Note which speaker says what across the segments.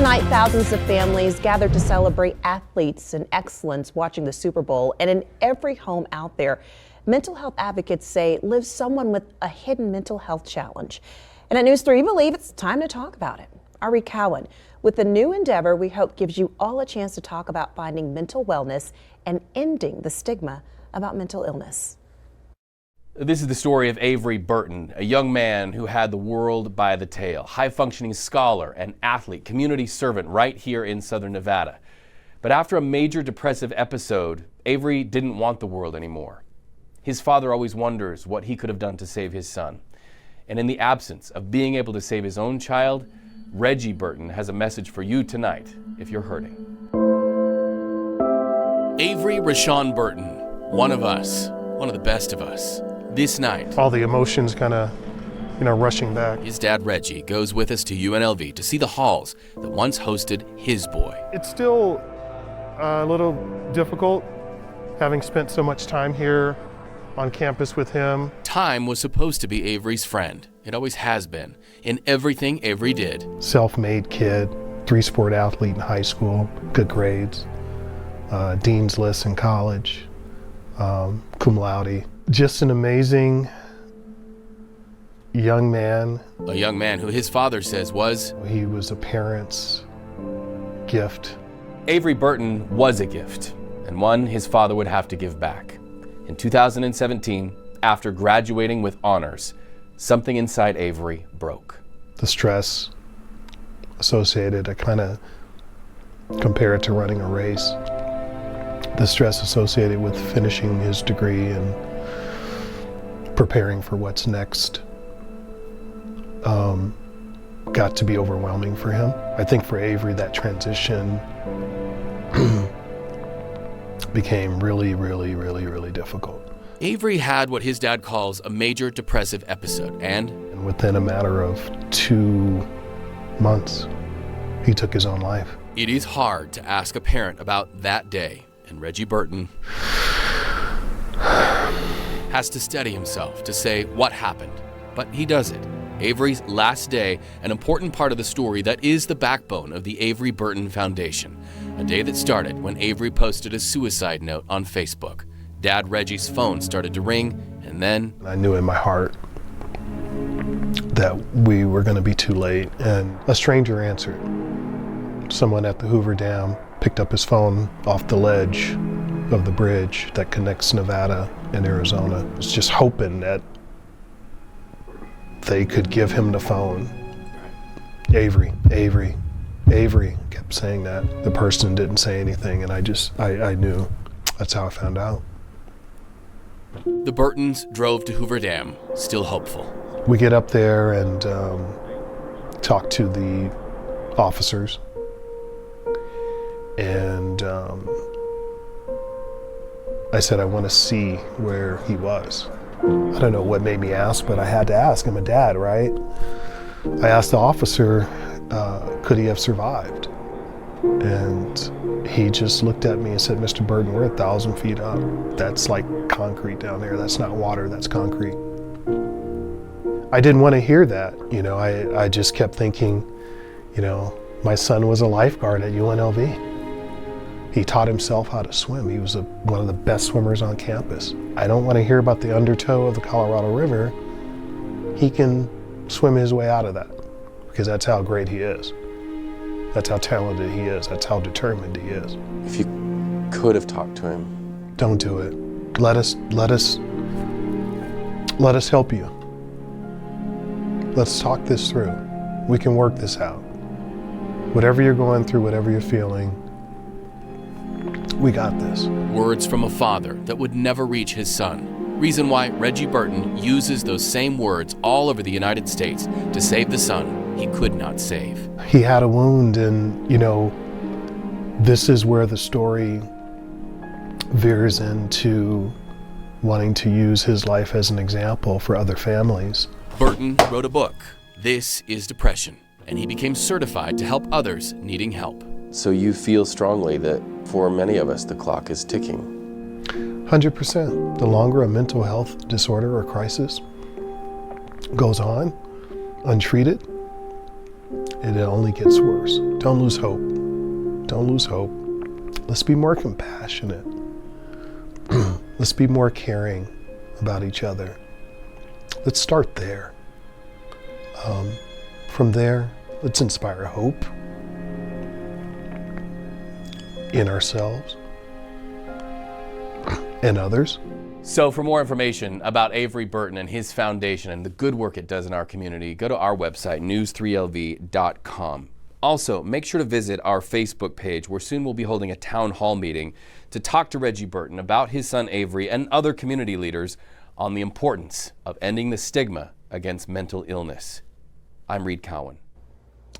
Speaker 1: Tonight, thousands of families gathered to celebrate athletes and excellence watching the Super Bowl. And in every home out there, mental health advocates say lives someone with a hidden mental health challenge. And at News 3, we believe it's time to talk about it. Our Reed Cowan, with the new endeavor we hope gives you all a chance to talk about finding mental wellness and ending the stigma about mental illness.
Speaker 2: This is the story of Avery Burton, a young man who had the world by the tail, high-functioning scholar and athlete, community servant right here in Southern Nevada. But after a major depressive episode, Avery didn't want the world anymore. His father always wonders what he could have done to save his son. And in the absence of being able to save his own child, Reggie Burton has a message for you tonight if you're hurting. Avery Rashawn Burton, one of us, one of the best of us. This night,
Speaker 3: all the emotions kind of, rushing back.
Speaker 2: His dad, Reggie, goes with us to UNLV to see the halls that once hosted his boy.
Speaker 3: It's still a little difficult, having spent so much time here on campus with him.
Speaker 2: Time was supposed to be Avery's friend. It always has been, in everything Avery did.
Speaker 3: Self-made kid, 3-sport athlete in high school, good grades, dean's list in college, cum laude. Just an amazing young man.
Speaker 2: A young man who his father says was...
Speaker 3: He was a parent's gift.
Speaker 2: Avery Burton was a gift, and one his father would have to give back. In 2017, after graduating with honors, something inside Avery broke.
Speaker 3: The stress associated, I kind of compare it to running a race. The stress associated with finishing his degree and preparing for what's next got to be overwhelming for him. I think for Avery, that transition became really, really, really, really difficult.
Speaker 2: Avery had what his dad calls a major depressive episode, and
Speaker 3: within a matter of 2 months, he took his own life.
Speaker 2: It is hard to ask a parent about that day, and Reggie Burton has to steady himself to say what happened, but he does it. Avery's last day, an important part of the story that is the backbone of the Avery Burton Foundation, a day that started when Avery posted a suicide note on Facebook. Dad Reggie's phone started to ring, and then...
Speaker 3: I knew in my heart that we were going to be too late, and a stranger answered. Someone at the Hoover Dam picked up his phone off the ledge of the bridge that connects Nevada and Arizona. I was just hoping that they could give him the phone. Avery, Avery, Avery, kept saying that. The person didn't say anything, and I knew. That's how I found out.
Speaker 2: The Burtons drove to Hoover Dam, still hopeful.
Speaker 3: We get up there and talk to the officers, and I said, I want to see where he was. I don't know what made me ask, but I had to ask. I'm a dad, right? I asked the officer, could he have survived? And he just looked at me and said, Mr. Burton, we're 1,000 feet up. That's like concrete down there. That's not water, that's concrete. I didn't want to hear that. I just kept thinking, my son was a lifeguard at UNLV. He taught himself how to swim. He was one of the best swimmers on campus. I don't want to hear about the undertow of the Colorado River. He can swim his way out of that because that's how great he is. That's how talented he is. That's how determined he is.
Speaker 4: If you could have talked to him.
Speaker 3: Don't do it. Let us help you. Let's talk this through. We can work this out. Whatever you're going through, whatever you're feeling, we got this.
Speaker 2: Words from a father that would never reach his son. Reason why Reggie Burton uses those same words all over the United States to save the son he could not save.
Speaker 3: He had a wound, and this is where the story veers into wanting to use his life as an example for other families.
Speaker 2: Burton wrote a book, This is Depression, and he became certified to help others needing help.
Speaker 4: So you feel strongly that for many of us, the clock is ticking?
Speaker 3: 100%. The longer a mental health disorder or crisis goes on, untreated, it only gets worse. Don't lose hope. Don't lose hope. Let's be more compassionate. Let's be more caring about each other. Let's start there. From there, let's inspire hope in ourselves and others.
Speaker 2: So for more information about Avery Burton and his foundation and the good work it does in our community, go to our website, news3lv.com. Also, make sure to visit our Facebook page, where soon we'll be holding a town hall meeting to talk to Reggie Burton about his son Avery and other community leaders on the importance of ending the stigma against mental illness. I'm Reed Cowan.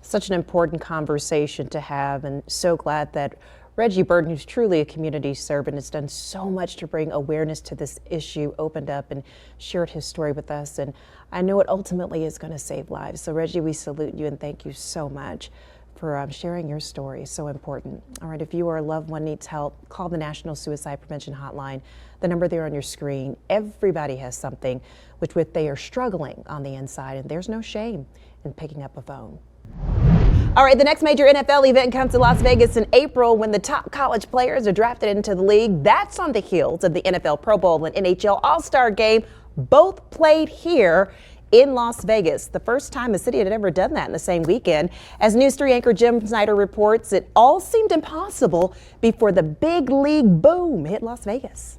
Speaker 1: Such an important conversation to have, and so glad that Reggie Burton, who's truly a community servant, has done so much to bring awareness to this issue, opened up and shared his story with us. And I know it ultimately is going to save lives. So Reggie, we salute you and thank you so much for sharing your story. So important. All right, if you or a loved one needs help, call the National Suicide Prevention Hotline. The number there on your screen. Everybody has something with which they are struggling on the inside, and there's no shame in picking up a phone. All right, the next major NFL event comes to Las Vegas in April when the top college players are drafted into the league. That's on the heels of the NFL Pro Bowl and NHL All-Star Game, both played here in Las Vegas. The first time a city had ever done that in the same weekend. As News 3 anchor Jim Snyder reports, it all seemed impossible before the big league boom hit Las Vegas.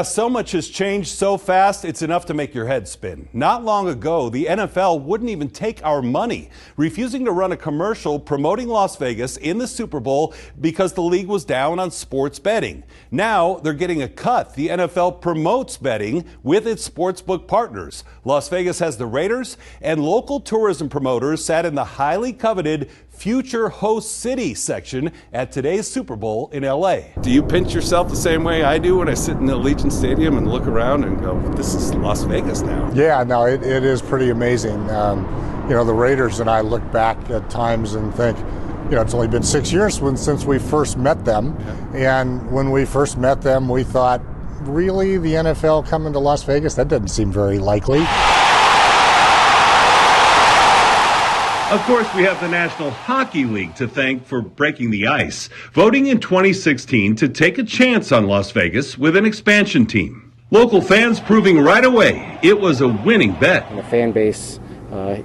Speaker 5: So much has changed so fast, it's enough to make your head spin. Not long ago, the NFL wouldn't even take our money, refusing to run a commercial promoting Las Vegas in the Super Bowl because the league was down on sports betting. Now they're getting a cut. The NFL promotes betting with its sportsbook partners. Las Vegas has the Raiders, and local tourism promoters sat in the highly coveted Future Host City section at today's Super Bowl in LA. Do you pinch yourself the same way I do when I sit in the Allegiant Stadium and look around and go, this is Las Vegas now?
Speaker 6: Yeah, no, it is pretty amazing. You know, the Raiders and I look back at times and think, you know, it's only been 6 years since we first met them. Yeah. And when we first met them, we thought, really, the NFL coming to Las Vegas? That doesn't seem very likely.
Speaker 5: Of course, we have the National Hockey League to thank for breaking the ice, voting in 2016 to take a chance on Las Vegas with an expansion team. Local fans proving right away it was a winning bet.
Speaker 7: And the fan base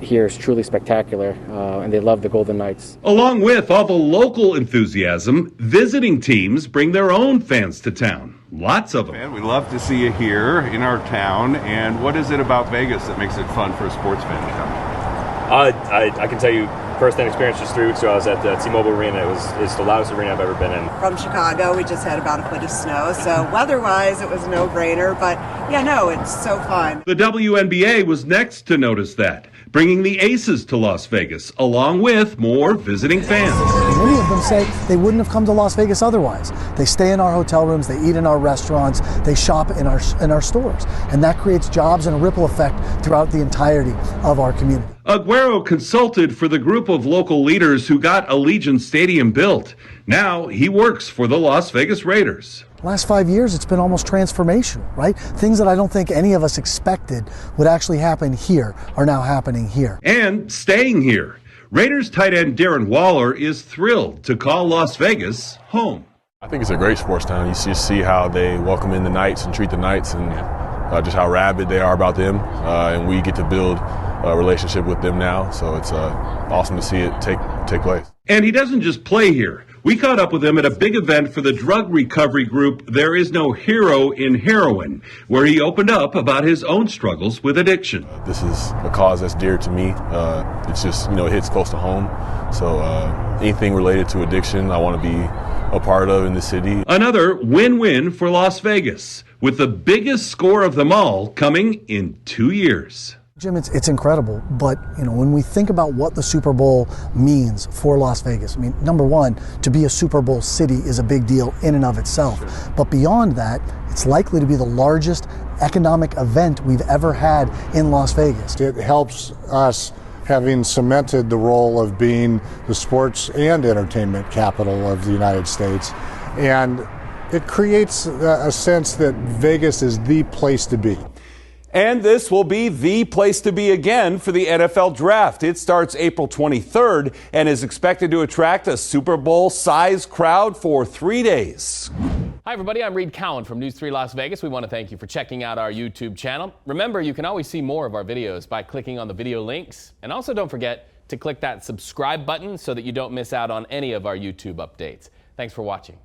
Speaker 7: here is truly spectacular, and they love the Golden Knights.
Speaker 5: Along with all the local enthusiasm, visiting teams bring their own fans to town. Lots of them.
Speaker 8: Man, we love to see you here in our town. And what is it about Vegas that makes it fun for a sports fan to come?
Speaker 9: I can tell you first-hand experience just 3 weeks ago. I was at the T-Mobile Arena. It's the loudest arena I've ever been in.
Speaker 10: From Chicago, we just had about a foot of snow, so weather-wise it was a no-brainer, but yeah, no, it's so fun.
Speaker 5: The WNBA was next to notice that, bringing the Aces to Las Vegas, along with more visiting fans.
Speaker 11: Many of them say they wouldn't have come to Las Vegas otherwise. They stay in our hotel rooms, they eat in our restaurants, they shop in our stores, and that creates jobs and a ripple effect throughout the entirety of our community.
Speaker 5: Aguero consulted for the group of local leaders who got Allegiant Stadium built. Now he works for the Las Vegas Raiders.
Speaker 11: Last 5 years, it's been almost transformational, right? Things that I don't think any of us expected would actually happen here are now happening here.
Speaker 5: And staying here. Raiders tight end Darren Waller is thrilled to call Las Vegas home.
Speaker 12: I think it's a great sports town. You see how they welcome in the Knights and treat the Knights, and just how rabid they are about them. And we get to build a relationship with them now, so it's awesome to see it take place.
Speaker 5: And he doesn't just play here. We caught up with him at a big event for the drug recovery group There Is No Hero in Heroin, where he opened up about his own struggles with addiction.
Speaker 12: This is a cause that's dear to me. It's just, it hits close to home. So anything related to addiction, I want to be a part of in the city.
Speaker 5: Another win-win for Las Vegas, with the biggest score of them all coming in 2 years.
Speaker 11: Jim, it's incredible, but when we think about what the Super Bowl means for Las Vegas, I mean, number one, to be a Super Bowl city is a big deal in and of itself. Sure. But beyond that, it's likely to be the largest economic event we've ever had in Las Vegas.
Speaker 6: It helps us having cemented the role of being the sports and entertainment capital of the United States. And it creates a sense that Vegas is the place to be.
Speaker 5: And this will be the place to be again for the NFL Draft. It starts April 23rd and is expected to attract a Super Bowl-sized crowd for 3 days.
Speaker 2: Hi, everybody. I'm Reed Cowan from News 3 Las Vegas. We want to thank you for checking out our YouTube channel. Remember, you can always see more of our videos by clicking on the video links. And also don't forget to click that subscribe button so that you don't miss out on any of our YouTube updates. Thanks for watching.